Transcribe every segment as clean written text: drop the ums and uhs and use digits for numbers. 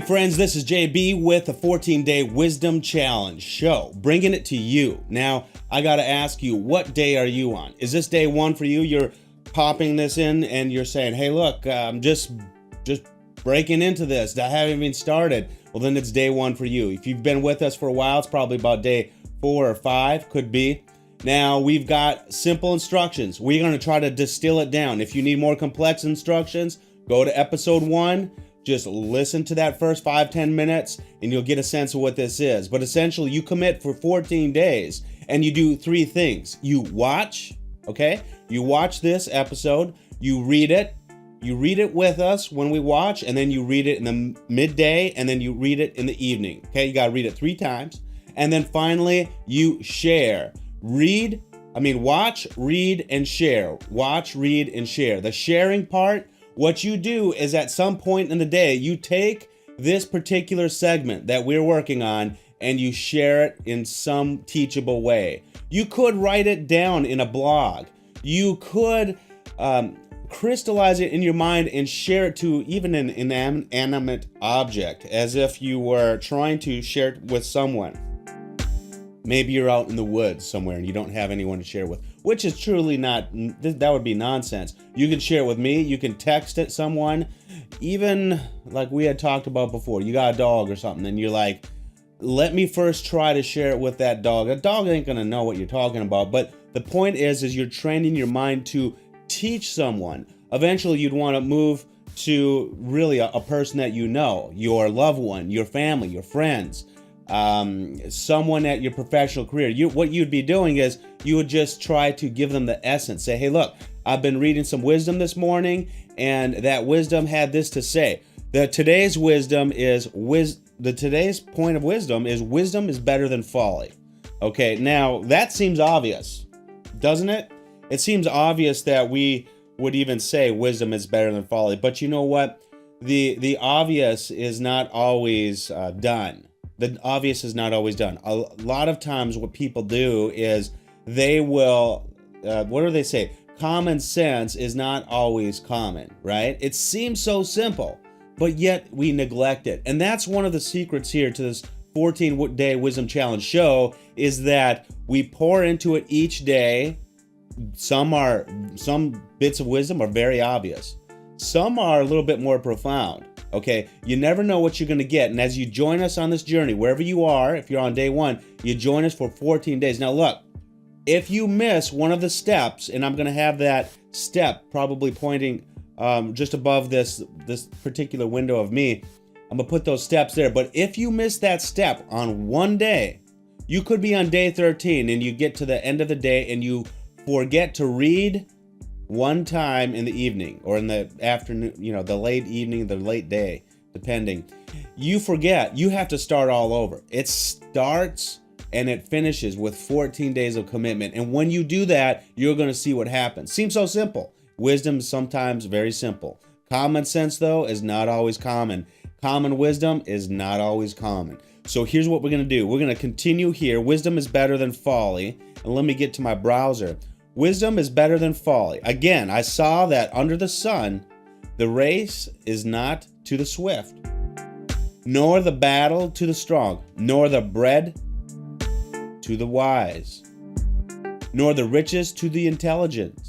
friends, this is JB with the 14-Day Wisdom Challenge show, bringing it to you. Now, I got to ask you, what day are you on? Is this day one for you? You're popping this in and you're saying, hey, look, I'm just breaking into this. I haven't even started. Well, then it's day one for you. If you've been with us for a while, it's probably about day 4 or 5, could be. Now, we've got simple instructions. We're going to try to distill it down. If you need more complex instructions, go to episode 1. Just listen to that first 5-10 minutes and you'll get a sense of what this is. But essentially, you commit for 14 days and you do 3 things. You watch, okay? You watch this episode, you read it with us when we watch, and then you read it in the midday, and then you read it in the evening, okay? You gotta read it 3 times. And then finally, you share. Watch, read, and share. Watch, read, and share. The sharing part, what you do is at some point in the day, you take this particular segment that we're working on and you share it in some teachable way. You could write it down in a blog. You could crystallize it in your mind and share it to even an inanimate object, as if you were trying to share it with someone. Maybe you're out in the woods somewhere and you don't have anyone to share with, which is truly not, that would be nonsense. You can share it with me, you can text it someone, even like we had talked about before, you got a dog or something and you're like, let me first try to share it with that dog. A dog ain't gonna know what you're talking about, but the point is you're training your mind to teach someone. Eventually you'd wanna move to really a person that you know, your loved one, your family, your friends, someone at your professional career. What you'd be doing is you would just try to give them the essence. Say, hey, look, I've been reading some wisdom this morning, and that wisdom had this to say. Today's point of wisdom is better than folly. Okay, now that seems obvious, doesn't it? It seems obvious that we would even say wisdom is better than folly, but you know what? The obvious is not always done. The obvious is not always done. A lot of times what people do is they will, what do they say? Common sense is not always common, right? It seems so simple, but yet we neglect it. And that's one of the secrets here to this 14-Day Wisdom Challenge show, is that we pour into it each day. Some bits of wisdom are very obvious. Some are a little bit more profound. Okay, you never know what you're going to get. And as you join us on this journey, wherever you are, if you're on day 1, you join us for 14 days. Now look, if you miss one of the steps, and I'm going to have that step probably pointing just above this particular window of me, I'm going to put those steps there. But if you miss that step on one day, you could be on day 13 and you get to the end of the day and you forget to read one time in the evening or in the afternoon, the late evening, the late day, depending. You forget, you have to start all over. It starts and it finishes with 14 days of commitment. And when you do that, you're going to see what happens. Seems so simple. Wisdom is sometimes very simple. Common sense, though, is not always common. Common wisdom is not always common. So here's what we're going to do. We're going to continue here. Wisdom is better than folly. And let me get to my browser. Wisdom is better than folly. Again, I saw that under the sun, the race is not to the swift, nor the battle to the strong, nor the bread to the wise, nor the riches to the intelligent,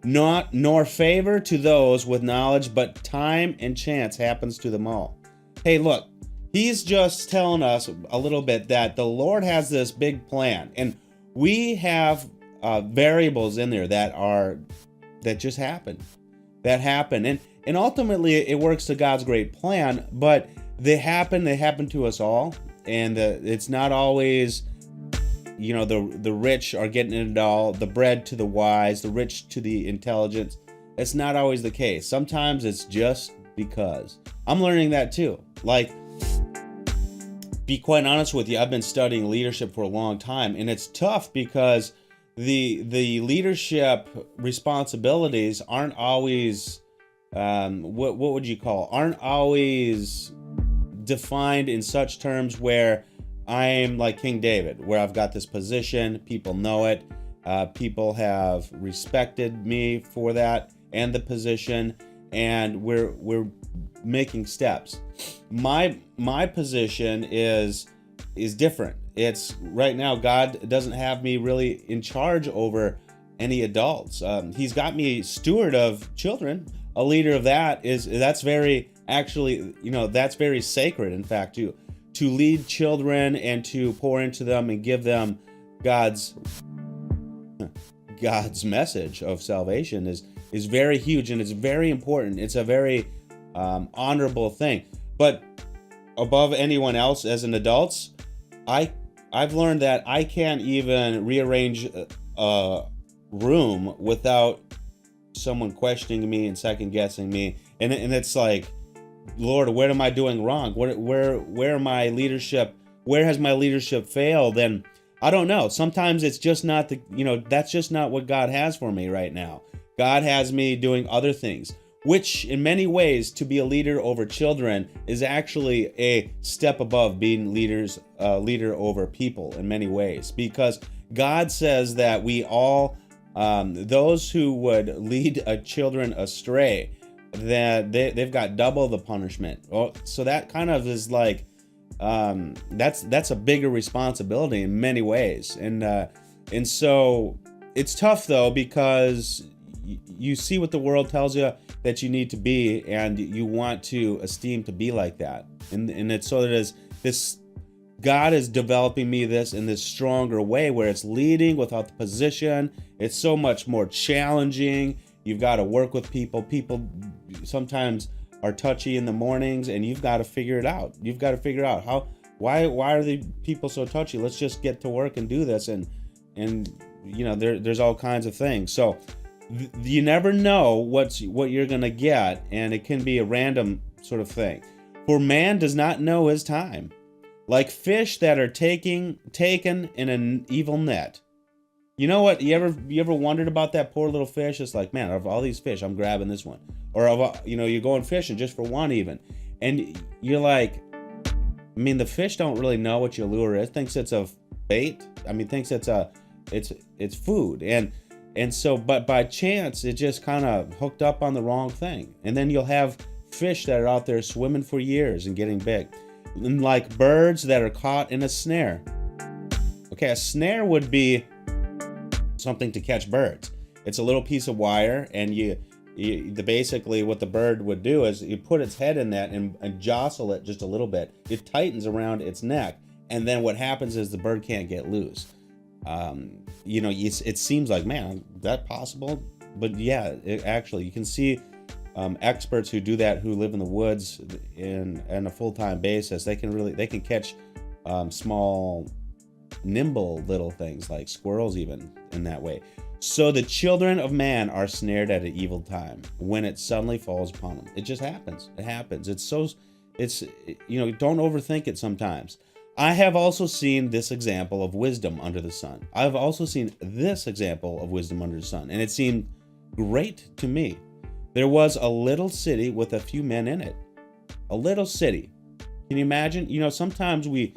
nor favor to those with knowledge, but time and chance happens to them all. Hey, look, he's just telling us a little bit that the Lord has this big plan, and we have variables in there that just happen, and ultimately it works to God's great plan, but they happen to us all, and it's not always, the rich are getting it all, the bread to the wise, the rich to the intelligent. It's not always the case. Sometimes it's just because. I'm learning that too. Like, be quite honest with you, I've been studying leadership for a long time, and it's tough because the leadership responsibilities aren't always what would you call, aren't always defined in such terms where I'm like King David, where I've got this position, people know it, people have respected me for that and the position, and we're making steps. My position is different. It's right now, God doesn't have me really in charge over any adults. He's got me steward of children. A leader of that's very, actually, that's very sacred. In fact, to lead children and to pour into them and give them God's message of salvation is very huge, and it's very important. It's a very honorable thing. But above anyone else as an adult, I've learned that I can't even rearrange a room without someone questioning me and second guessing me, and it's like, Lord, what am I doing wrong? Where my leadership? Where has my leadership failed? And I don't know. Sometimes it's just not that's just not what God has for me right now. God has me doing other things, which in many ways, to be a leader over children is actually a step above being leader over people in many ways, because God says that we all, those who would lead children astray, that they've got double the punishment. So that kind of is like, that's a bigger responsibility in many ways. And so it's tough though, because you see what the world tells you that you need to be, and you want to esteem to be like that. And it's so that is this, God is developing me this in this stronger way where it's leading without the position. It's so much more challenging. You've got to work with people. People sometimes are touchy in the mornings, and you've got to figure it out. You've got to figure out why are the people so touchy? Let's just get to work and do this. And there's all kinds of things. So you never know what you're gonna get, and it can be a random sort of thing. For man does not know his time, like fish that are taken in an evil net. You know what? You ever wondered about that poor little fish? It's like, man, of all these fish, I'm grabbing this one. Or you're going fishing just for one even, and you're like, I mean, the fish don't really know what your lure is. Thinks it's a bait. I mean, thinks it's food, and so, but by chance, it just kind of hooked up on the wrong thing. And then you'll have fish that are out there swimming for years and getting big. And like birds that are caught in a snare. Okay, a snare would be something to catch birds. It's a little piece of wire, and basically what the bird would do is you put its head in that and jostle it just a little bit. It tightens around its neck, and then what happens is the bird can't get loose. It seems like, man, that possible? But yeah, actually, you can see experts who do that, who live in the woods in a full-time basis. They can catch small, nimble little things like squirrels even in that way. So the children of man are snared at an evil time when it suddenly falls upon them. It just happens. It happens. Don't overthink it sometimes. I have also seen this example of wisdom under the sun. I've also seen this example of wisdom under the sun, and it seemed great to me. There was a little city with a few men in it. A little city. Can you imagine? Sometimes we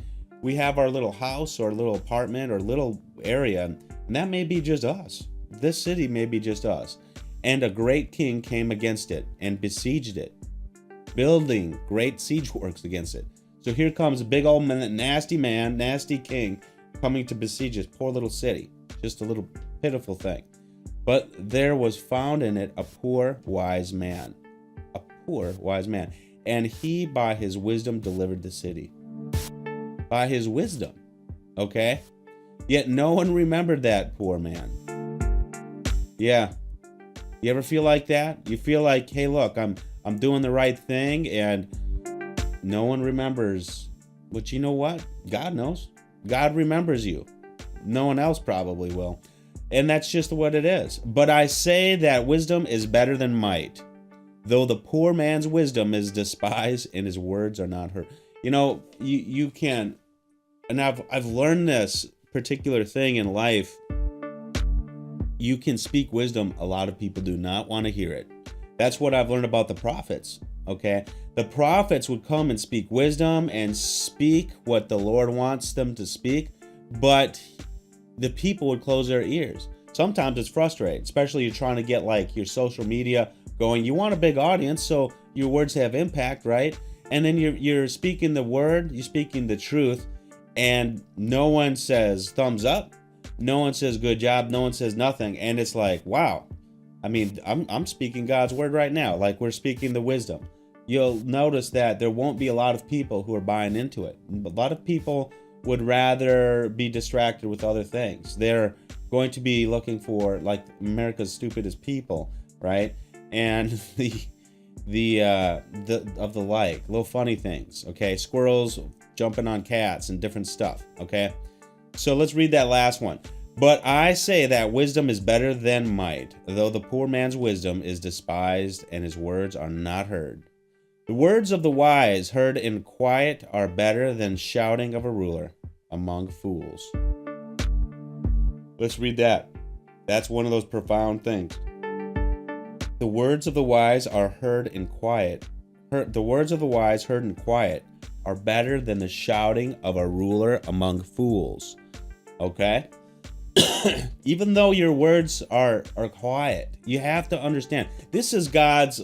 have our little house or little apartment or little area, and that may be just us. This city may be just us. And a great king came against it and besieged it, building great siege works against it. So here comes a big old nasty king coming to besiege this poor little city. Just a little pitiful thing. But there was found in it a poor wise man. A poor wise man. And he by his wisdom delivered the city. By his wisdom. Okay? Yet no one remembered that poor man. Yeah. You ever feel like that? You feel like, hey, look, I'm doing the right thing, and no one remembers. But you know what? God knows. God remembers you. No one else probably will. And that's just what it is. But I say that wisdom is better than might, though the poor man's wisdom is despised and his words are not heard. You can, and I've learned this particular thing in life. You can speak wisdom. A lot of people do not want to hear it. That's what I've learned about the prophets. Okay, the prophets would come and speak wisdom and speak what the Lord wants them to speak, but the people would close their ears. Sometimes it's frustrating, especially you're trying to get like your social media going. You want a big audience, so your words have impact, right? And then you're speaking the word, you're speaking the truth, and no one says thumbs up, no one says good job, no one says nothing, and it's like, wow. I mean, I'm speaking God's word right now, like we're speaking the wisdom. You'll notice that there won't be a lot of people who are buying into it. A lot of people would rather be distracted with other things. They're going to be looking for, like, America's stupidest people, right? And the like little funny things, okay? Squirrels jumping on cats and different stuff, okay? So let's read that last one. But I say that wisdom is better than might, though the poor man's wisdom is despised and his words are not heard. The words of the wise heard in quiet are better than shouting of a ruler among fools. Let's read that. That's one of those profound things. The words of the wise are heard in quiet. The words of the wise heard in quiet are better than the shouting of a ruler among fools. Okay? Even though your words are quiet, you have to understand this is God's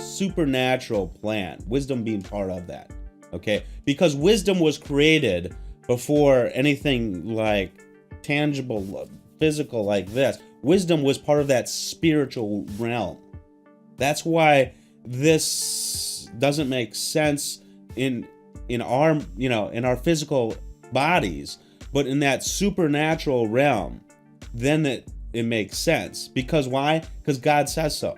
supernatural plan, wisdom being part of that, okay? Because wisdom was created before anything like tangible, physical like this. Wisdom was part of that spiritual realm. That's why this doesn't make sense in our, in our physical bodies, but in that supernatural realm, then it makes sense. Because why? Because God says so.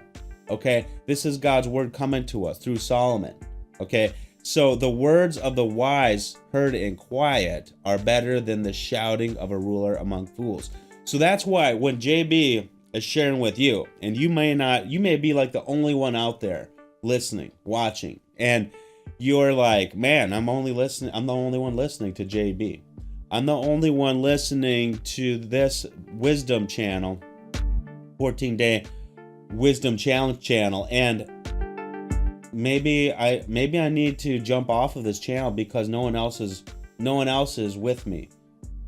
Okay, this is God's word coming to us through Solomon. Okay, so the words of the wise heard in quiet are better than the shouting of a ruler among fools. So that's why when JB is sharing with you, and you may be like the only one out there listening, watching, and you're like, man, I'm the only one listening to JB. I'm the only one listening to this wisdom channel, 14-day wisdom challenge channel, and maybe I need to jump off of this channel because no one else is with me.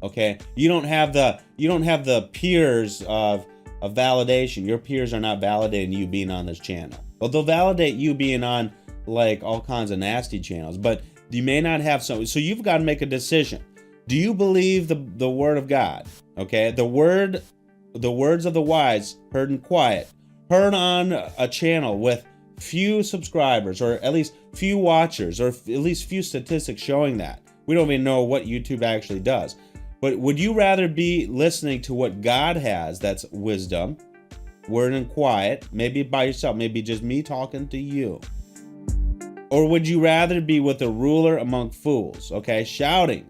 Okay, you don't have the peers of validation. Your peers are not validating you being on this channel. Well, they'll validate you being on like all kinds of nasty channels, but you may not have some. So you've got to make a decision. Do you believe the word of God? Okay, the words of the wise heard in quiet, heard on a channel with few subscribers, or at least few watchers, or at least few statistics showing that. We don't even know what YouTube actually does. But would you rather be listening to what God has, that's wisdom, word in quiet, maybe by yourself, maybe just me talking to you? Or would you rather be with a ruler among fools, okay, shouting,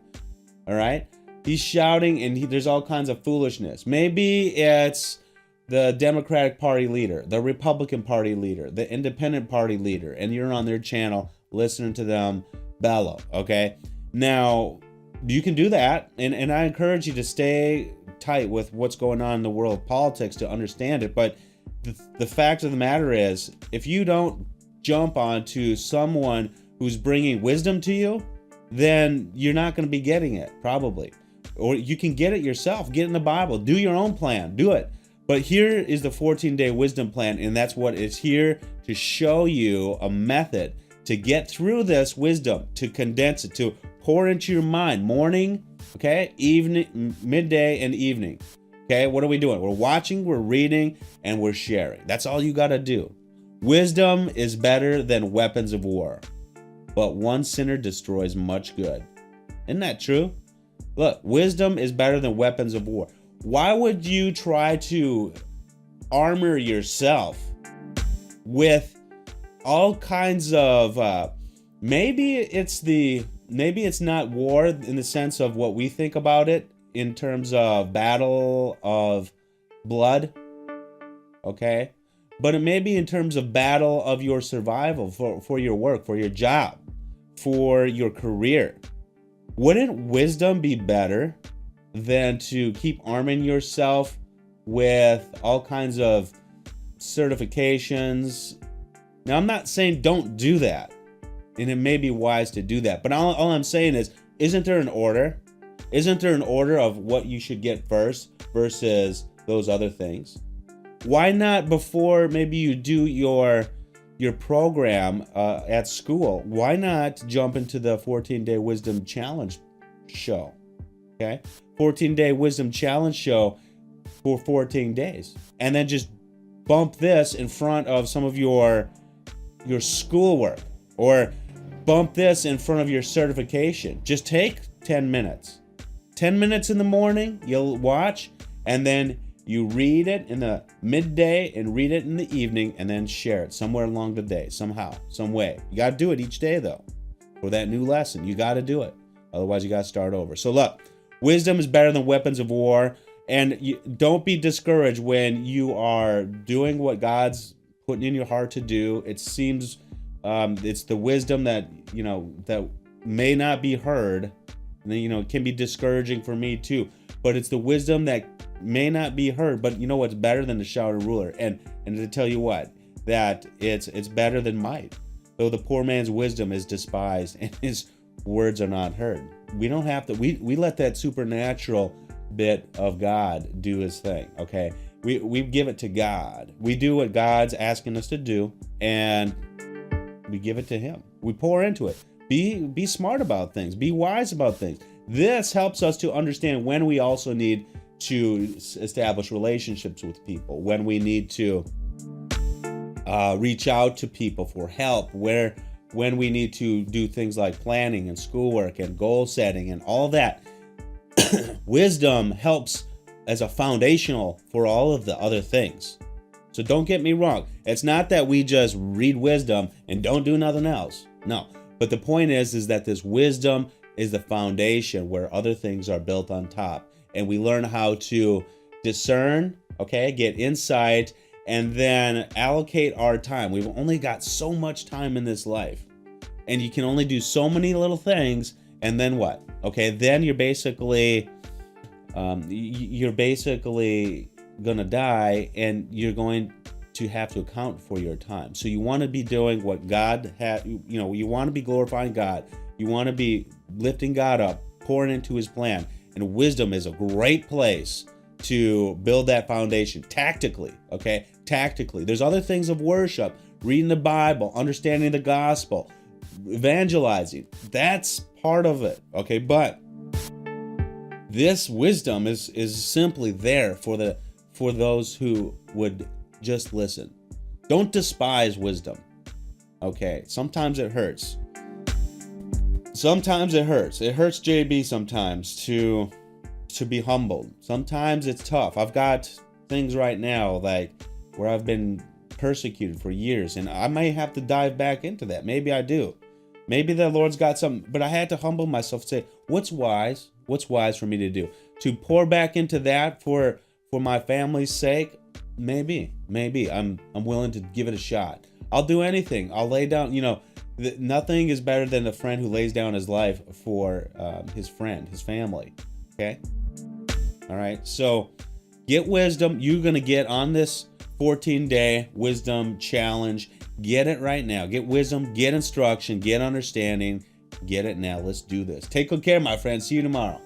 all right? He's shouting and there's all kinds of foolishness. Maybe it's the Democratic Party leader, the Republican Party leader, the Independent Party leader, and you're on their channel listening to them bellow, okay? Now, you can do that, and I encourage you to stay tight with what's going on in the world of politics to understand it, but the fact of the matter is, if you don't jump onto someone who's bringing wisdom to you, then you're not going to be getting it, probably. Or you can get it yourself. Get in the Bible. Do your own plan. Do it. But here is the 14-day wisdom plan, and that's what is here to show you a method to get through this wisdom, to condense it, to pour into your mind morning, okay, evening, midday, and evening. Okay, what are we doing? We're watching, we're reading, and we're sharing. That's all you got to do. Wisdom is better than weapons of war, but one sinner destroys much good. Isn't that true? Look, wisdom is better than weapons of war. Why would you try to armor yourself with all kinds of maybe it's not war in the sense of what we think about it in terms of battle of blood, okay? But it may be in terms of battle of your survival for your work, for your job, for your career. Wouldn't wisdom be better than to keep arming yourself with all kinds of certifications? Now, I'm not saying don't do that, and it may be wise to do that, but all I'm saying is, isn't there an order? Isn't there an order of what you should get first versus those other things? why not before maybe you do your program at school, why not jump into the 14-day wisdom challenge show? Okay, 14-day wisdom challenge show for 14 days, and then just bump this in front of some of your schoolwork, or bump this in front of your certification. Just take 10 minutes in the morning, you'll watch, and then you read it in the midday and read it in the evening, and then share it somewhere along the day, somehow, some way. You got to do it each day though, for that new lesson. You got to do it, otherwise you got to start over. So look, wisdom is better than weapons of war. And don't be discouraged when you are doing what God's putting in your heart to do. It seems it's the wisdom that, that may not be heard. And, it can be discouraging for me too. But it's the wisdom that may not be heard. But you know what's better than the shouted ruler? And to tell you what, that it's better than might. Though the poor man's wisdom is despised and his words are not heard. We don't have to, we let that supernatural bit of God do his thing, okay? We give it to God. We do what God's asking us to do, and we give it to him. We pour into it. Be smart about things. Be wise about things. This helps us to understand when we also need to establish relationships with people, when we need to reach out to people for help, when we need to do things like planning and schoolwork and goal setting and all that. Wisdom helps as a foundational for all of the other things. So don't get me wrong. It's not that we just read wisdom and don't do nothing else. No. But the point is that this wisdom is the foundation where other things are built on top. And we learn how to discern, okay, get insight, and then allocate our time. We've only got so much time in this life. And you can only do so many little things. And then what? Okay, then you're basically gonna die, and you're going to have to account for your time. So you want to be doing what God had. You want to be glorifying God. You want to be lifting God up, pouring into His plan. And wisdom is a great place to build that foundation tactically. Okay, tactically. There's other things of worship, reading the Bible, understanding the gospel, evangelizing. That's part of it, okay? But this wisdom is simply there for those who would just listen. Don't despise wisdom, okay? Sometimes it hurts. Sometimes it hurts. It hurts JB sometimes to be humbled. Sometimes it's tough. I've got things right now like where I've been persecuted for years, and I may have to dive back into that. Maybe I do. Maybe the Lord's got something, but I had to humble myself and say, what's wise? What's wise for me to do? To pour back into that for my family's sake? Maybe. I'm willing to give it a shot. I'll do anything. I'll lay down, nothing is better than a friend who lays down his life for his friend, his family. Okay? All right. So get wisdom. You're going to get on this 14-day wisdom challenge. Get it right now. Get wisdom, get instruction, get understanding. Get it now. Let's do this. Take good care, my friends. See you tomorrow.